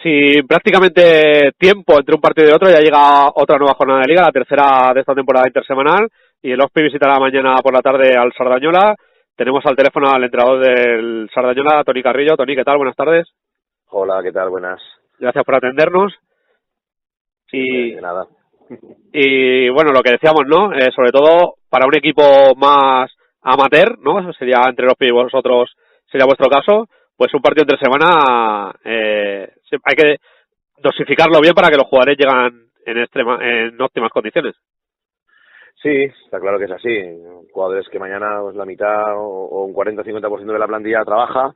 sin prácticamente tiempo entre un partido y otro, ya llega otra nueva jornada de liga, la tercera de esta temporada intersemanal, y el Hospi visitará mañana por la tarde al Sardañola. Tenemos al teléfono al entrenador del Sardañola, Toni Carrillo. Toni, ¿qué tal? Buenas tardes. Hola, ¿qué tal? Buenas. Gracias por atendernos. Sí, de nada. Y bueno, lo que decíamos, ¿no? Sobre todo para un equipo más amateur, ¿no? Eso sería entre los y vosotros, sería vuestro caso, pues un partido entre semana hay que dosificarlo bien para que los jugadores lleguen en óptimas condiciones. Sí, está claro que es así. Jugadores que mañana pues, la mitad o un 40-50% de la plantilla trabaja.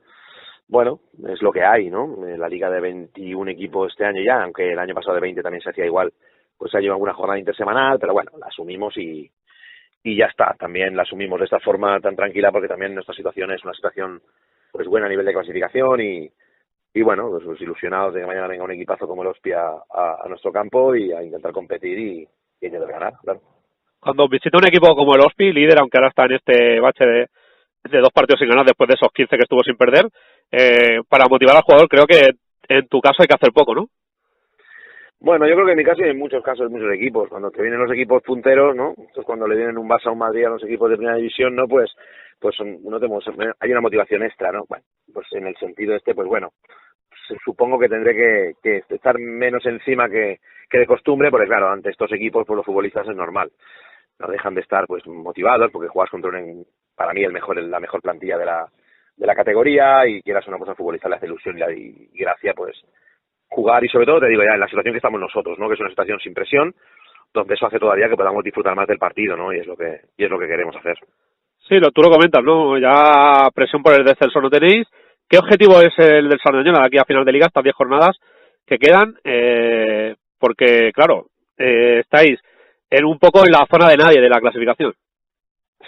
Bueno, es lo que hay, ¿no? La liga de 21 equipos este año ya, aunque el año pasado de 20 también se hacía igual, pues ha llevado alguna jornada intersemanal, pero bueno, la asumimos y ya está. También la asumimos de esta forma tan tranquila porque también nuestra situación es una situación pues buena a nivel de clasificación y bueno, pues ilusionados de que mañana venga un equipazo como el Hospi a nuestro campo y a intentar competir y intentar ganar, claro. Cuando visita un equipo como el Hospi, líder, aunque ahora está en este bache de 2 partidos sin ganar después de esos 15 que estuvo sin perder, para motivar al jugador creo que en tu caso hay que hacer poco, ¿no? Bueno, yo creo que en mi caso y en muchos casos, muchos equipos, cuando te vienen los equipos punteros, ¿no? Entonces cuando le vienen un Barça o un Madrid a los equipos de primera división, ¿no? Pues hay una motivación extra, ¿no? Bueno, pues en el sentido pues bueno, supongo que tendré que estar menos encima que de costumbre, porque claro, ante estos equipos, pues los futbolistas es normal. No dejan de estar pues motivados porque juegas contra para mí la mejor plantilla de la categoría y quieras una cosa al futbolista le hace ilusión y gracia pues jugar y sobre todo te digo ya en la situación que estamos nosotros, ¿no? Que es una situación sin presión, donde eso hace todavía que podamos disfrutar más del partido, ¿no? Y es lo que queremos hacer. Sí, tú lo comentas, ¿no? Ya presión por el descenso no tenéis. ¿Qué objetivo es el del Sardañola de aquí a final de liga, estas 10 jornadas que quedan? Porque, claro, estáis un poco en la zona de nadie de la clasificación.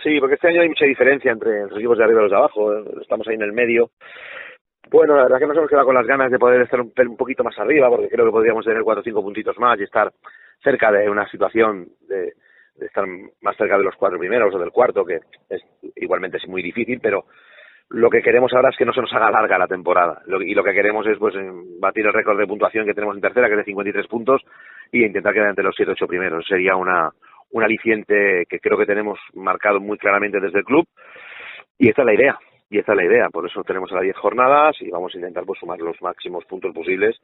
Sí, porque este año hay mucha diferencia entre los equipos de arriba y los de abajo. Estamos ahí en el medio. Bueno, la verdad que nos hemos quedado con las ganas de poder estar un poquito más arriba, porque creo que podríamos tener 4 o 5 puntitos más y estar cerca de una situación de estar más cerca de los 4 primeros o del cuarto, que igualmente es muy difícil, pero lo que queremos ahora es que no se nos haga larga la temporada. Y lo que queremos es pues batir el récord de puntuación que tenemos en tercera, que es de 53 puntos, y intentar quedar entre los 7 o 8 primeros. Sería un aliciente que creo que tenemos marcado muy claramente desde el club, y esta es la idea. Y esta es la idea, por eso tenemos a las 10 jornadas y vamos a intentar pues sumar los máximos puntos posibles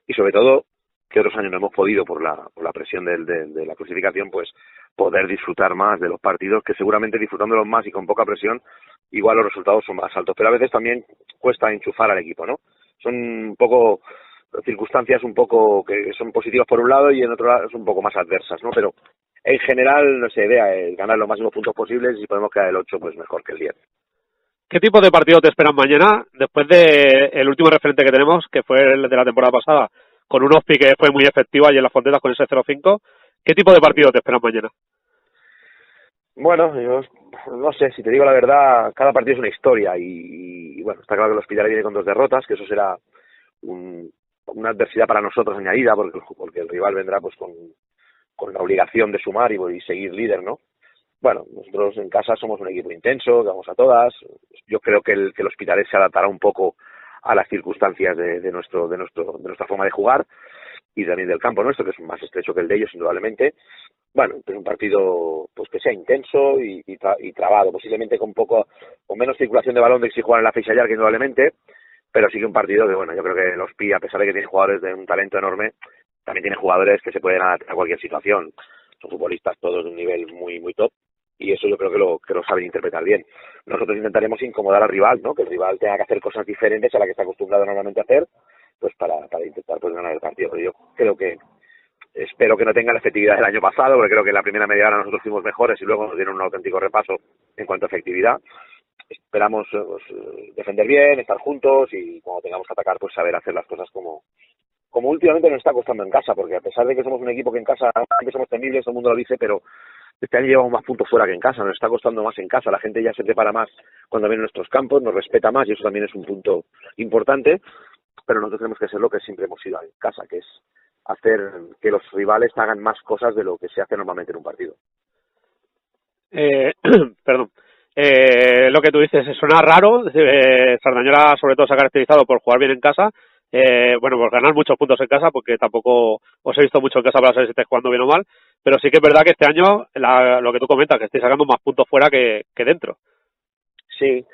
y sobre todo, que otros años no hemos podido por la presión de la clasificación, pues poder disfrutar más de los partidos, que seguramente disfrutándolos más y con poca presión, igual los resultados son más altos, pero a veces también cuesta enchufar al equipo, ¿no? Son un poco circunstancias un poco que son positivas por un lado y en otro lado son un poco más adversas, ¿no? Pero en general nuestra idea es ganar los máximos puntos posibles y si podemos quedar el 8, pues mejor que el 10. ¿Qué tipo de partido te esperan mañana después de el último referente que tenemos, que fue el de la temporada pasada, con un Hospi que fue muy efectivo allí en las Fontetas con ese 0-5? ¿Qué tipo de partido te esperan mañana? Bueno, yo no sé, si te digo la verdad, cada partido es una historia y bueno, está claro que el Hospitalet viene con 2 derrotas, que eso será una adversidad para nosotros añadida, porque el rival vendrá pues con la obligación de sumar y seguir líder, ¿no? Bueno, nosotros en casa somos un equipo intenso, que vamos a todas. Yo creo que el Hospitalet se adaptará un poco a las circunstancias de nuestra forma de jugar y también del campo nuestro, que es más estrecho que el de ellos, indudablemente. Bueno, es un partido pues que sea intenso y trabado, posiblemente con menos circulación de balón de que si juegan en la Feixallar, que indudablemente, pero sí que un partido que, bueno, yo creo que los Pi, a pesar de que tiene jugadores de un talento enorme, también tiene jugadores que se pueden adaptar a cualquier situación. Son futbolistas todos de un nivel muy, muy top y eso yo creo que lo saben interpretar bien. Nosotros intentaremos incomodar al rival, ¿no? Que el rival tenga que hacer cosas diferentes a las que está acostumbrado normalmente a hacer, pues para intentar pues ganar el partido. Pero yo espero que no tenga la efectividad del año pasado, porque creo que en la primera media hora nosotros fuimos mejores y luego nos dieron un auténtico repaso en cuanto a efectividad. Esperamos defender bien, estar juntos y cuando tengamos que atacar, pues saber hacer las cosas como últimamente nos está costando en casa, porque a pesar de que somos un equipo que en casa que somos temibles, todo el mundo lo dice, pero este año llevamos más puntos fuera que en casa, nos está costando más en casa, la gente ya se prepara más cuando viene a nuestros campos, nos respeta más y eso también es un punto importante, pero nosotros tenemos que ser lo que siempre hemos sido en casa, que es hacer que los rivales hagan más cosas de lo que se hace normalmente en un partido. Perdón. Lo que tú dices suena raro. Sardañola sobre todo se ha caracterizado por jugar bien en casa, bueno, pues ganar muchos puntos en casa, porque tampoco os he visto mucho en casa para saber si estáis jugando bien o mal, pero sí que es verdad que este año, lo que tú comentas, que estáis sacando más puntos fuera que dentro. Sí,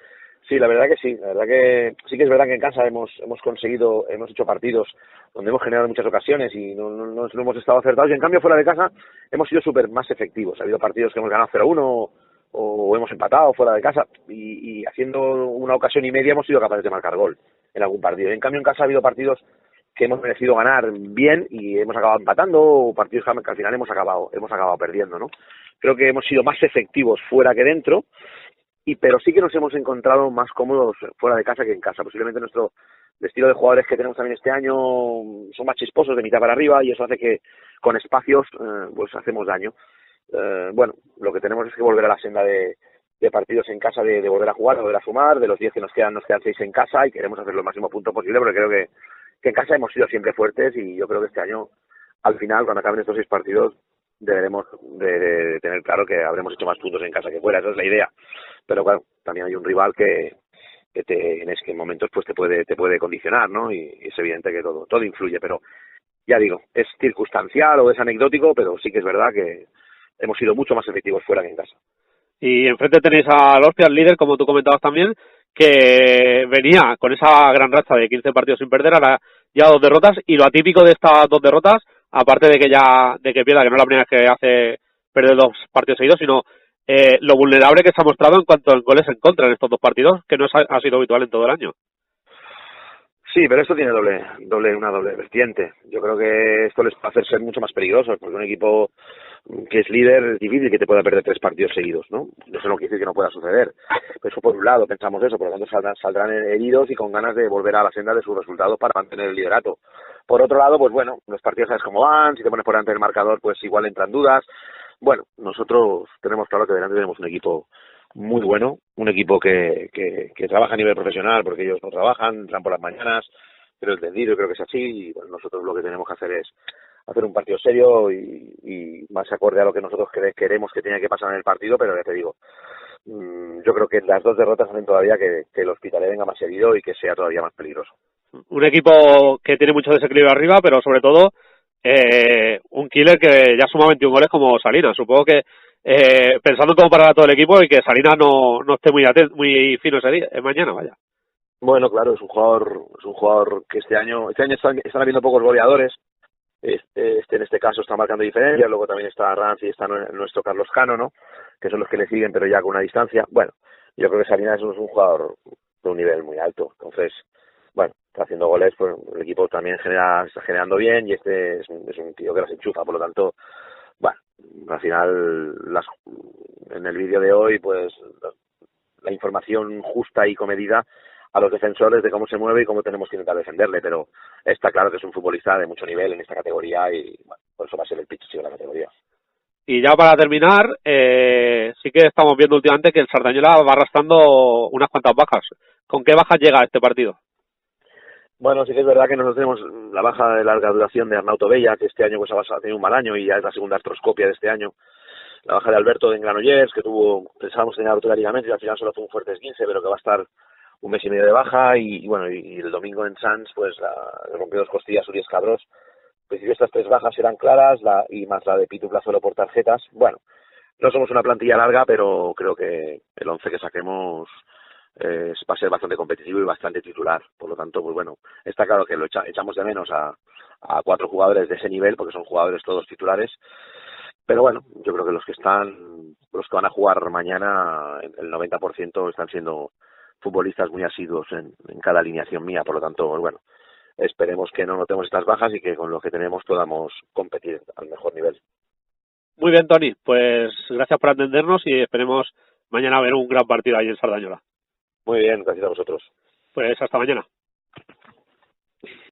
sí, la verdad que sí. La verdad que sí que es verdad que en casa hemos conseguido, hemos hecho partidos donde hemos generado muchas ocasiones y no hemos estado acertados. Y en cambio fuera de casa hemos sido súper más efectivos. Ha habido partidos que hemos ganado 0-1 o hemos empatado fuera de casa y haciendo una ocasión y media hemos sido capaces de marcar gol en algún partido. En cambio en casa ha habido partidos que hemos merecido ganar bien y hemos acabado empatando, o partidos que al final hemos acabado perdiendo, ¿no? Creo que hemos sido más efectivos fuera que dentro, pero sí que nos hemos encontrado más cómodos fuera de casa que en casa. Posiblemente nuestro estilo de jugadores que tenemos también este año son más chisposos de mitad para arriba y eso hace que con espacios pues hacemos daño. Bueno, lo que tenemos es que volver a la senda de partidos en casa, de volver a jugar, de volver a sumar. De los 10 que nos quedan 6 en casa y queremos hacer los máximos puntos posible, porque creo que en casa hemos sido siempre fuertes y yo creo que este año, al final, cuando acaben estos 6 partidos, deberemos de tener claro que habremos hecho más puntos en casa que fuera. Esa es la idea. Pero claro, también hay un rival que en momentos pues te puede condicionar, ¿no? Y es evidente que todo influye, pero ya digo, es circunstancial o es anecdótico, pero sí que es verdad que hemos sido mucho más efectivos fuera que en casa. Y enfrente tenéis al Austria, el líder, como tú comentabas también, que venía con esa gran racha de 15 partidos sin perder, ahora ya 2 derrotas, y lo atípico de estas 2 derrotas, aparte de que pierda, que no es la primera vez que hace perder 2 partidos seguidos, sino lo vulnerable que se ha mostrado en cuanto a goles en contra en estos 2 partidos, que no ha sido habitual en todo el año. Sí, pero esto tiene una doble vertiente. Yo creo que esto les va a hacer ser mucho más peligrosos, porque un equipo que es líder es difícil que te pueda perder 3 partidos seguidos, ¿no? Eso no quiere decir que no pueda suceder. Eso por un lado, pensamos eso, por lo tanto saldrán heridos y con ganas de volver a la senda de sus resultados para mantener el liderato. Por otro lado, pues bueno, los partidos sabes cómo van, si te pones por delante del marcador, pues igual entran dudas. Bueno, nosotros tenemos claro que delante tenemos un equipo muy bueno, un equipo que trabaja a nivel profesional, porque ellos no trabajan, entran por las mañanas, pero entendido, yo creo que es así, y bueno, nosotros lo que tenemos que hacer es hacer un partido serio y más acorde a lo que nosotros queremos que tenga que pasar en el partido, pero ya te digo, yo creo que las 2 derrotas hacen todavía que el Hospitalet venga más herido y que sea todavía más peligroso. Un equipo que tiene mucho desequilibrio arriba, pero sobre todo un killer que ya suma 21 goles como Salinas. Supongo que pensando en cómo parará todo el equipo y que Salinas no esté muy fino ese día, mañana, vaya. Bueno, claro, es un jugador que este año están habiendo pocos goleadores. En este caso está marcando diferencia, luego también está Ranz y está nuestro Carlos Cano, ¿no? Que son los que le siguen, pero ya con una distancia. Bueno, yo creo que Salinas es un jugador de un nivel muy alto, entonces, bueno, está haciendo goles, pues el equipo también está generando bien y este es un tío que las enchufa, por lo tanto, bueno, al final en el vídeo de hoy, pues la información justa y comedida a los defensores de cómo se mueve y cómo tenemos que intentar defenderle, pero está claro que es un futbolista de mucho nivel en esta categoría y bueno, por eso va a ser el pichichi de la categoría. Y ya para terminar, sí que estamos viendo últimamente que el Sardañola va arrastrando unas cuantas bajas. ¿Con qué bajas llega este partido? Bueno, sí que es verdad que nosotros tenemos la baja de larga duración de Arnauto Bella, que este año pues ha tenido un mal año y ya es la segunda artroscopia de este año. La baja de Alberto de Granollers, que pensábamos tener ruptura de ligamento y al final solo fue un fuerte esguince, pero que va a estar un mes y medio de baja y bueno, y el domingo en Sanz pues le rompió 2 costillas Urias Cabros. En principio estas 3 bajas eran claras y más la de Pitu Plazuelo por tarjetas. Bueno, no somos una plantilla larga, pero creo que el 11 que saquemos va a ser bastante competitivo y bastante titular. Por lo tanto, pues bueno, está claro que echamos de menos a 4 jugadores de ese nivel, porque son jugadores todos titulares. Pero bueno, yo creo que los que van a jugar mañana, el 90% están siendo futbolistas muy asiduos en cada alineación mía. Por lo tanto, pues bueno, esperemos que no notemos estas bajas y que con lo que tenemos podamos competir al mejor nivel. Muy bien, Toni, pues gracias por atendernos y esperemos mañana ver un gran partido ahí en Sardañola. Muy bien, gracias a vosotros. Pues hasta mañana.